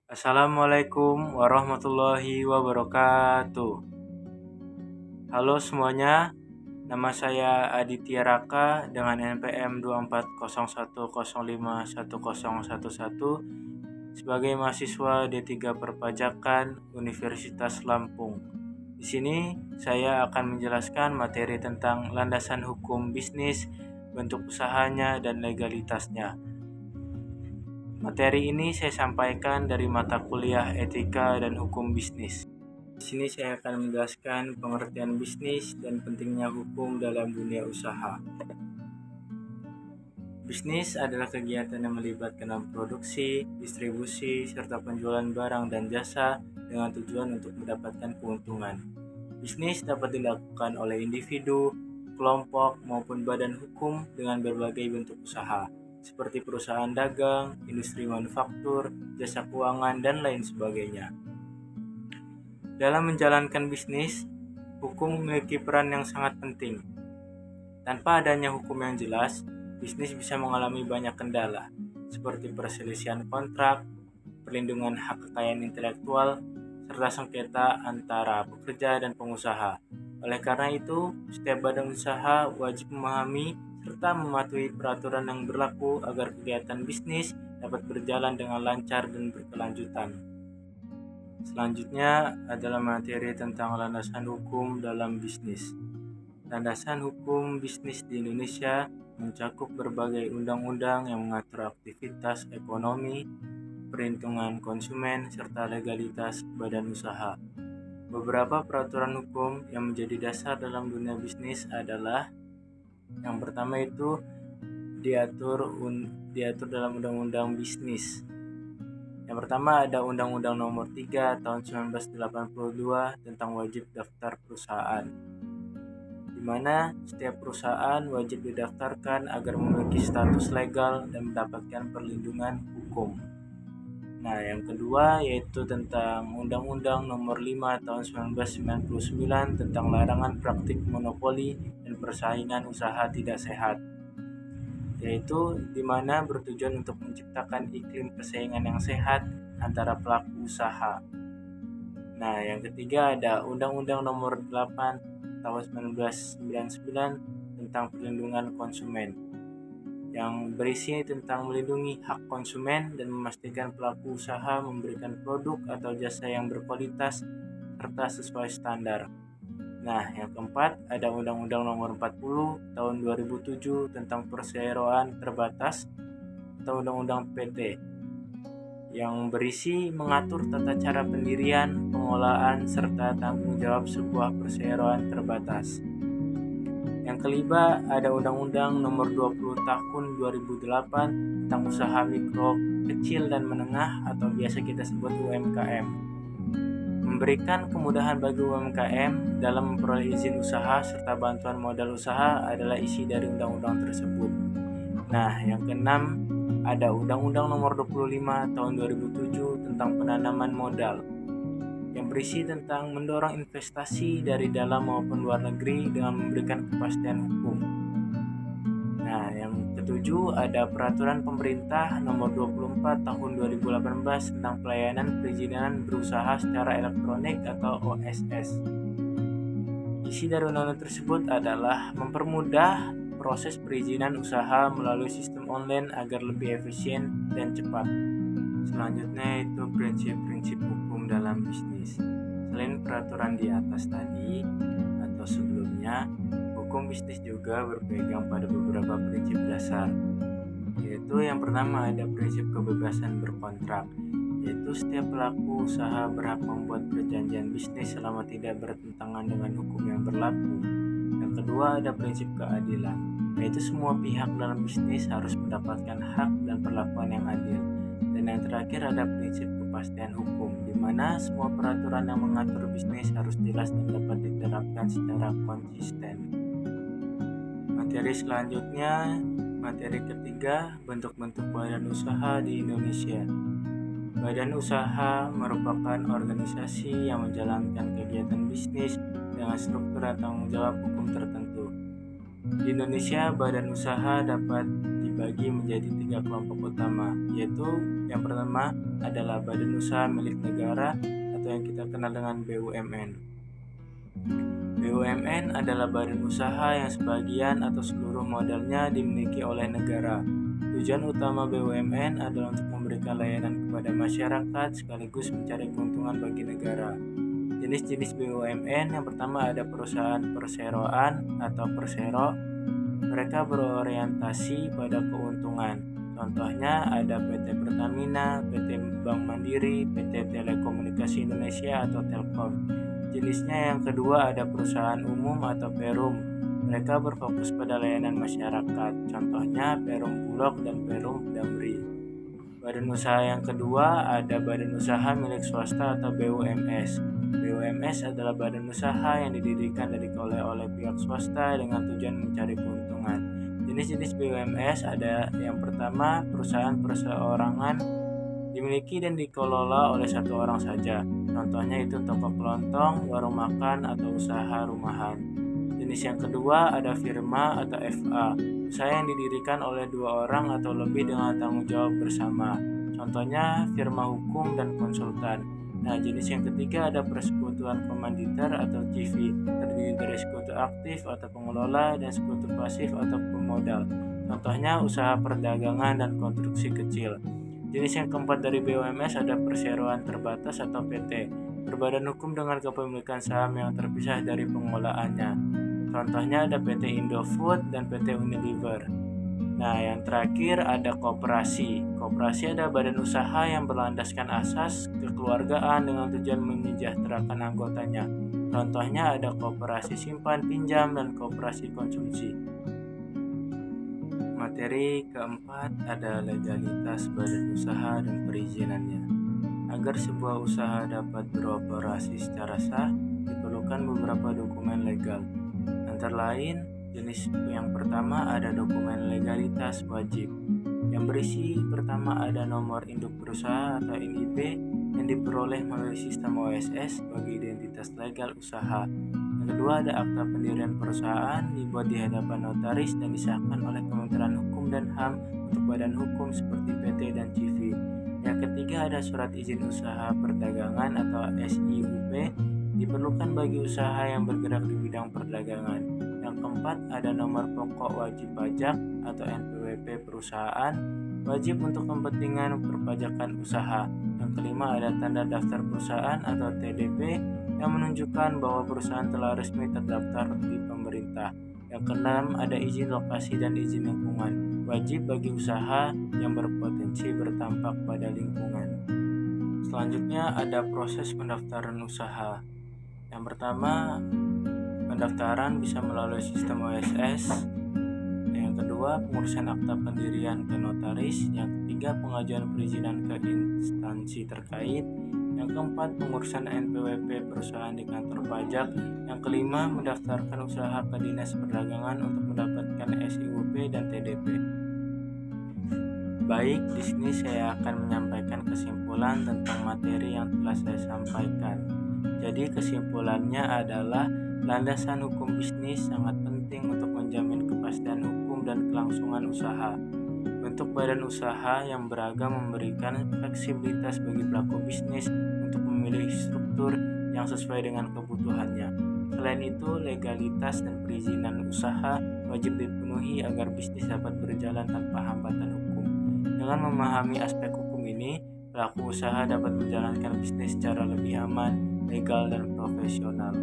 Assalamualaikum warahmatullahi wabarakatuh. Halo semuanya, nama saya Aditya Raka dengan NPM 2401051011 sebagai mahasiswa D3 Perpajakan Universitas Lampung. Di sini saya akan menjelaskan materi tentang landasan hukum bisnis, bentuk usahanya, dan legalitasnya. Materi ini saya sampaikan dari mata kuliah Etika dan Hukum Bisnis. Di sini saya akan menjelaskan pengertian bisnis dan pentingnya hukum dalam dunia usaha. Bisnis adalah kegiatan yang melibatkan produksi, distribusi, serta penjualan barang dan jasa dengan tujuan untuk mendapatkan keuntungan. Bisnis dapat dilakukan oleh individu, kelompok, maupun badan hukum dengan berbagai bentuk usaha, seperti perusahaan dagang, industri manufaktur, jasa keuangan, dan lain sebagainya. Dalam menjalankan bisnis, hukum memiliki peran yang sangat penting. Tanpa adanya hukum yang jelas, bisnis bisa mengalami banyak kendala, seperti perselisihan kontrak, perlindungan hak kekayaan intelektual, serta sengketa antara pekerja dan pengusaha. Oleh karena itu, setiap badan usaha wajib memahami serta mematuhi peraturan yang berlaku agar kegiatan bisnis dapat berjalan dengan lancar dan berkelanjutan. Selanjutnya adalah materi tentang landasan hukum dalam bisnis. Landasan hukum bisnis di Indonesia mencakup berbagai undang-undang yang mengatur aktivitas ekonomi, perlindungan konsumen, serta legalitas badan usaha. Beberapa peraturan hukum yang menjadi dasar dalam dunia bisnis adalah yang pertama itu diatur dalam Undang-Undang Bisnis. Yang pertama ada Undang-Undang Nomor 3 Tahun 1982 tentang wajib daftar perusahaan, di mana setiap perusahaan wajib didaftarkan agar memiliki status legal dan mendapatkan perlindungan hukum. Nah, yang kedua yaitu tentang Undang-Undang Nomor 5 Tahun 1999 tentang larangan praktik monopoli dan persaingan usaha tidak sehat, yaitu di mana bertujuan untuk menciptakan iklim persaingan yang sehat antara pelaku usaha. Nah, yang ketiga ada Undang-Undang Nomor 8 Tahun 1999 tentang perlindungan konsumen, yang berisi tentang melindungi hak konsumen dan memastikan pelaku usaha memberikan produk atau jasa yang berkualitas serta sesuai standar. Nah, yang keempat ada Undang-Undang Nomor 40 Tahun 2007 tentang perseroan terbatas atau Undang-Undang PT, yang berisi mengatur tata cara pendirian, pengelolaan, serta tanggung jawab sebuah perseroan terbatas. Yang kelima ada Undang-Undang Nomor 20 Tahun 2008 tentang usaha mikro, kecil, dan menengah atau biasa kita sebut UMKM. Memberikan kemudahan bagi UMKM dalam memperoleh izin usaha serta bantuan modal usaha adalah isi dari undang-undang tersebut. Nah, yang keenam ada Undang-Undang Nomor 25 Tahun 2007 tentang penanaman modal, yang berisi tentang mendorong investasi dari dalam maupun luar negeri dengan memberikan kepastian hukum. Nah, yang ketujuh ada Peraturan Pemerintah Nomor 24 Tahun 2018 tentang pelayanan perizinan berusaha secara elektronik atau OSS. Isi dari undang-undang tersebut adalah mempermudah proses perizinan usaha melalui sistem online agar lebih efisien dan cepat. Selanjutnya itu prinsip-prinsip hukum dalam bisnis. Selain peraturan di atas tadi atau sebelumnya, hukum bisnis juga berpegang pada beberapa prinsip dasar, yaitu yang pertama ada prinsip kebebasan berkontrak, yaitu setiap pelaku usaha berhak membuat perjanjian bisnis selama tidak bertentangan dengan hukum yang berlaku. Yang kedua ada prinsip keadilan, yaitu semua pihak dalam bisnis harus mendapatkan hak dan perlakuan yang adil. Dan yang terakhir ada prinsip kepastian hukum, di mana semua peraturan yang mengatur bisnis harus jelas dan dapat diterapkan secara konsisten. Materi selanjutnya, materi ketiga, bentuk-bentuk badan usaha di Indonesia. Badan usaha merupakan organisasi yang menjalankan kegiatan bisnis dengan struktur dan tanggung jawab hukum tertentu. Di Indonesia, badan usaha dapat dibagi menjadi 3 kelompok utama, yaitu Yang pertama adalah badan usaha milik negara atau yang kita kenal dengan BUMN. BUMN adalah badan usaha yang sebagian atau seluruh modalnya dimiliki oleh negara. Tujuan utama BUMN adalah untuk memberikan layanan kepada masyarakat sekaligus mencari keuntungan bagi negara. Jenis-jenis BUMN yang pertama ada perusahaan perseroan atau persero. Mereka berorientasi pada keuntungan. Contohnya ada PT Pertamina, PT Bank Mandiri, PT Telekomunikasi Indonesia atau Telkom. Jenisnya yang kedua ada perusahaan umum atau Perum. Mereka berfokus pada layanan masyarakat. Contohnya Perum Bulog dan Perum Damri. Badan usaha yang kedua ada badan usaha milik swasta atau BUMS. BUMS adalah badan usaha yang didirikan dan dikelola oleh pihak swasta dengan tujuan mencari keuntungan. Jenis-jenis BUMS ada yang pertama perusahaan perseorangan dimiliki dan dikelola oleh satu orang saja. Contohnya itu toko kelontong, warung makan, atau usaha rumahan. Jenis yang kedua ada firma atau FA, usaha yang didirikan oleh dua orang atau lebih dengan tanggung jawab bersama. Contohnya firma hukum dan konsultan. Nah, jenis yang ketiga ada persekutuan komanditer atau CV, terdiri dari sekutu aktif atau pengelola dan sekutu pasif atau pemodal. Contohnya usaha perdagangan dan konstruksi kecil. Jenis yang keempat dari BUMS ada perseroan terbatas atau PT, berbadan hukum dengan kepemilikan saham yang terpisah dari pengelolaannya. Contohnya ada PT Indofood dan PT Unilever. Nah, yang terakhir ada koperasi. Koperasi ada badan usaha yang berlandaskan asas kekeluargaan dengan tujuan menyejahterakan anggotanya. Contohnya ada koperasi simpan pinjam dan koperasi konsumsi. Materi keempat ada legalitas badan usaha dan perizinannya. Agar sebuah usaha dapat beroperasi secara sah, diperlukan beberapa dokumen legal. Antara lain, jenis yang pertama ada dokumen legalitas wajib. Yang berisi pertama ada nomor induk perusahaan atau NIP yang diperoleh melalui sistem OSS sebagai identitas legal usaha. Yang kedua ada akta pendirian perusahaan dibuat di hadapan notaris dan disahkan oleh Kementerian Hukum dan HAM untuk badan hukum seperti PT dan CV. Yang ketiga ada surat izin usaha perdagangan atau SIUP diperlukan bagi usaha yang bergerak di bidang perdagangan. Yang keempat ada nomor pokok wajib pajak atau NPWP perusahaan wajib untuk kepentingan perpajakan usaha. Yang kelima ada tanda daftar perusahaan atau TDP yang menunjukkan bahwa perusahaan telah resmi terdaftar di pemerintah. Yang keenam ada izin lokasi dan izin lingkungan wajib bagi usaha yang berpotensi berdampak pada lingkungan. Selanjutnya ada proses pendaftaran usaha. Yang pertama, pendaftaran bisa melalui sistem OSS. Yang kedua, pengurusan akta pendirian ke notaris. Yang ketiga, pengajuan perizinan ke instansi terkait. Yang keempat, pengurusan NPWP perusahaan di kantor pajak. Yang kelima, mendaftarkan usaha ke Dinas Perdagangan untuk mendapatkan SIUP dan TDP. Baik, di sini saya akan menyampaikan kesimpulan tentang materi yang telah saya sampaikan. Jadi kesimpulannya adalah landasan hukum bisnis sangat penting untuk menjamin kepastian hukum dan kelangsungan usaha. Bentuk badan usaha yang beragam memberikan fleksibilitas bagi pelaku bisnis untuk memilih struktur yang sesuai dengan kebutuhannya. Selain itu, legalitas dan perizinan usaha wajib dipenuhi agar bisnis dapat berjalan tanpa hambatan hukum. Dengan memahami aspek hukum ini, pelaku usaha dapat menjalankan bisnis secara lebih aman, legal, dan profesional.